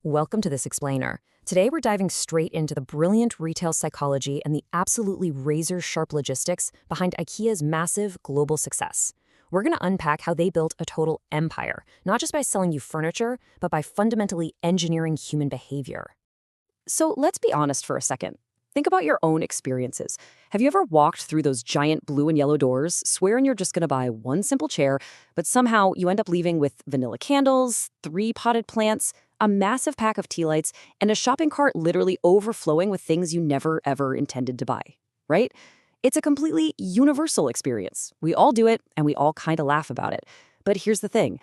Welcome to This Explainer. Today we're diving straight into the brilliant retail psychology and the absolutely razor-sharp logistics behind IKEA's massive global success. We're going to unpack how they built a total empire, not just by selling you furniture, but by fundamentally engineering human behavior. So let's be honest for a second. Think about your own experiences. Have you ever walked through those giant blue and yellow doors, swearing you're just going to buy one simple chair, but somehow you end up leaving with vanilla candles, 3 potted plants, a massive pack of tea lights, and a shopping cart literally overflowing with things you never ever intended to buy, right? It's a completely universal experience. We all do it, and we all kind of laugh about it. But here's the thing.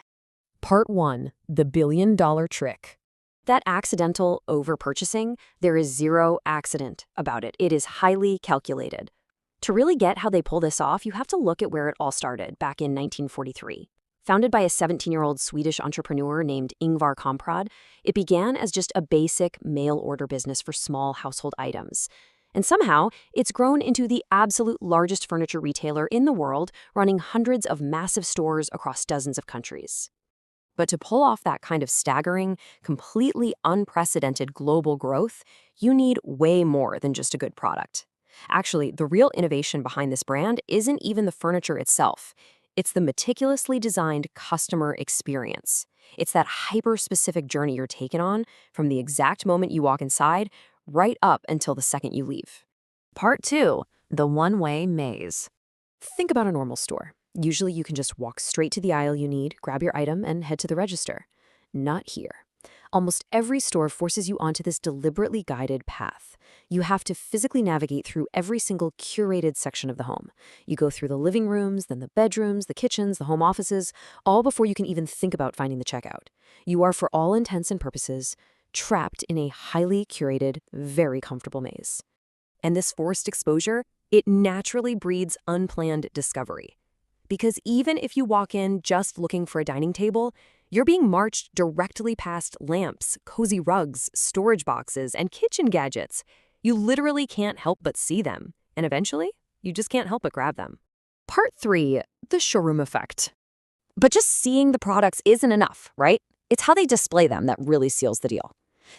Part 1, the billion-dollar trick. That accidental over-purchasing, there is zero accident about it. It is highly calculated. To really get how they pull this off, you have to look at where it all started back in 1943. Founded by a 17-year-old Swedish entrepreneur named Ingvar Kamprad, it began as just a basic mail-order business for small household items. And somehow, it's grown into the absolute largest furniture retailer in the world, running hundreds of massive stores across dozens of countries. But to pull off that kind of staggering, completely unprecedented global growth, you need way more than just a good product. Actually, the real innovation behind this brand isn't even the furniture itself. It's the meticulously designed customer experience. It's that hyper-specific journey you're taken on from the exact moment you walk inside right up until the second you leave. Part 2, the one-way maze. Think about a normal store. Usually you can just walk straight to the aisle you need, grab your item, and head to the register. Not here. Almost every store forces you onto this deliberately guided path. You have to physically navigate through every single curated section of the home. You go through the living rooms, then the bedrooms, the kitchens, the home offices, all before you can even think about finding the checkout. You are, for all intents and purposes, trapped in a highly curated, very comfortable maze. And this forced exposure, it naturally breeds unplanned discovery. Because even if you walk in just looking for a dining table, you're being marched directly past lamps, cozy rugs, storage boxes, and kitchen gadgets. You literally can't help but see them, and eventually, you just can't help but grab them. Part 3, the showroom effect. But just seeing the products isn't enough, right? It's how they display them that really seals the deal.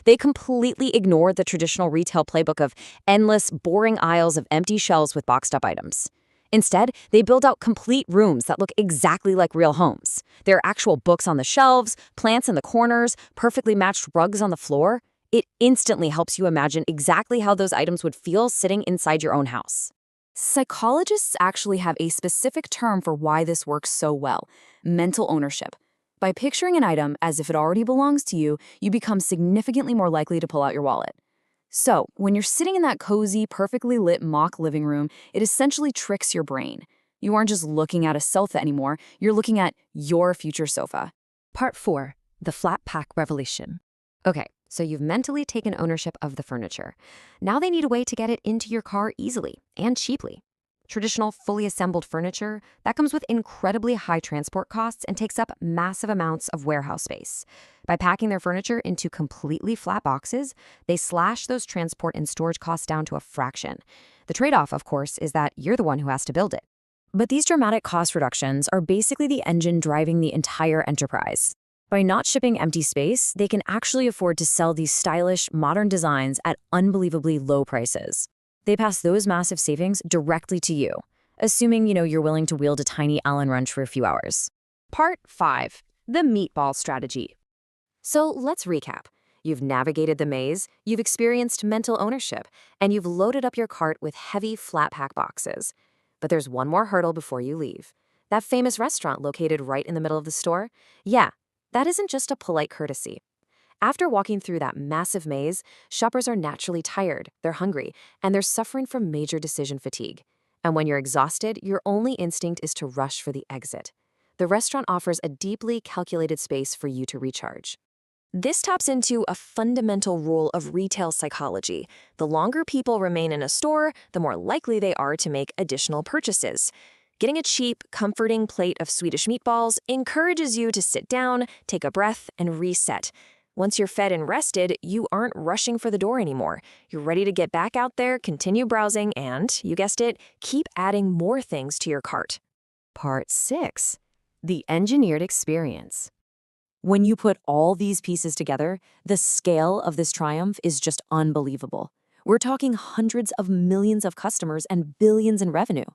They completely ignore the traditional retail playbook of endless, boring aisles of empty shelves with boxed-up items. Instead, they build out complete rooms that look exactly like real homes. There are actual books on the shelves, plants in the corners, perfectly matched rugs on the floor. It instantly helps you imagine exactly how those items would feel sitting inside your own house. Psychologists actually have a specific term for why this works so well: mental ownership. By picturing an item as if it already belongs to you, you become significantly more likely to pull out your wallet. So, when you're sitting in that cozy, perfectly lit mock living room, it essentially tricks your brain. You aren't just looking at a sofa anymore, you're looking at your future sofa. Part 4, the flat pack revolution. Okay, so you've mentally taken ownership of the furniture. Now they need a way to get it into your car easily and cheaply. Traditional, fully assembled furniture, that comes with incredibly high transport costs and takes up massive amounts of warehouse space. By packing their furniture into completely flat boxes, they slash those transport and storage costs down to a fraction. The trade-off, of course, is that you're the one who has to build it. But these dramatic cost reductions are basically the engine driving the entire enterprise. By not shipping empty space, they can actually afford to sell these stylish, modern designs at unbelievably low prices. They pass those massive savings directly to you, assuming, you're willing to wield a tiny Allen wrench for a few hours. Part 5, the meatball strategy. So let's recap. You've navigated the maze, you've experienced mental ownership, and you've loaded up your cart with heavy flat pack boxes. But there's one more hurdle before you leave. That famous restaurant located right in the middle of the store? Yeah, that isn't just a polite courtesy. After walking through that massive maze, shoppers are naturally tired, they're hungry, and they're suffering from major decision fatigue. And when you're exhausted, your only instinct is to rush for the exit. The restaurant offers a deeply calculated space for you to recharge. This taps into a fundamental rule of retail psychology. The longer people remain in a store, the more likely they are to make additional purchases. Getting a cheap, comforting plate of Swedish meatballs encourages you to sit down, take a breath, and reset. Once you're fed and rested, you aren't rushing for the door anymore. You're ready to get back out there, continue browsing, and, you guessed it, keep adding more things to your cart. Part 6, the engineered experience. When you put all these pieces together, the scale of this triumph is just unbelievable. We're talking hundreds of millions of customers and billions in revenue.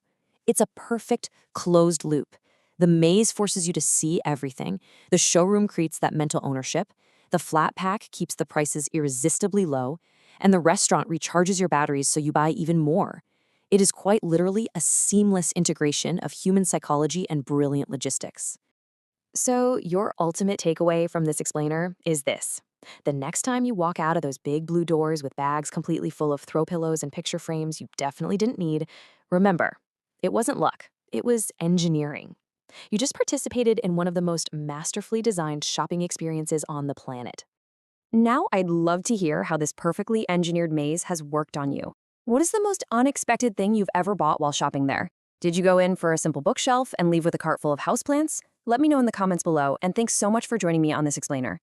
It's a perfect closed loop. The maze forces you to see everything. The showroom creates that mental ownership. The flat pack keeps the prices irresistibly low. And the restaurant recharges your batteries so you buy even more. It is quite literally a seamless integration of human psychology and brilliant logistics. So, your ultimate takeaway from this explainer is this. The next time you walk out of those big blue doors with bags completely full of throw pillows and picture frames you definitely didn't need, remember, it wasn't luck, it was engineering. You just participated in one of the most masterfully designed shopping experiences on the planet. Now, I'd love to hear how this perfectly engineered maze has worked on you. What is the most unexpected thing you've ever bought while shopping there? Did you go in for a simple bookshelf and leave with a cart full of houseplants? Let me know in the comments below, and thanks so much for joining me on this explainer.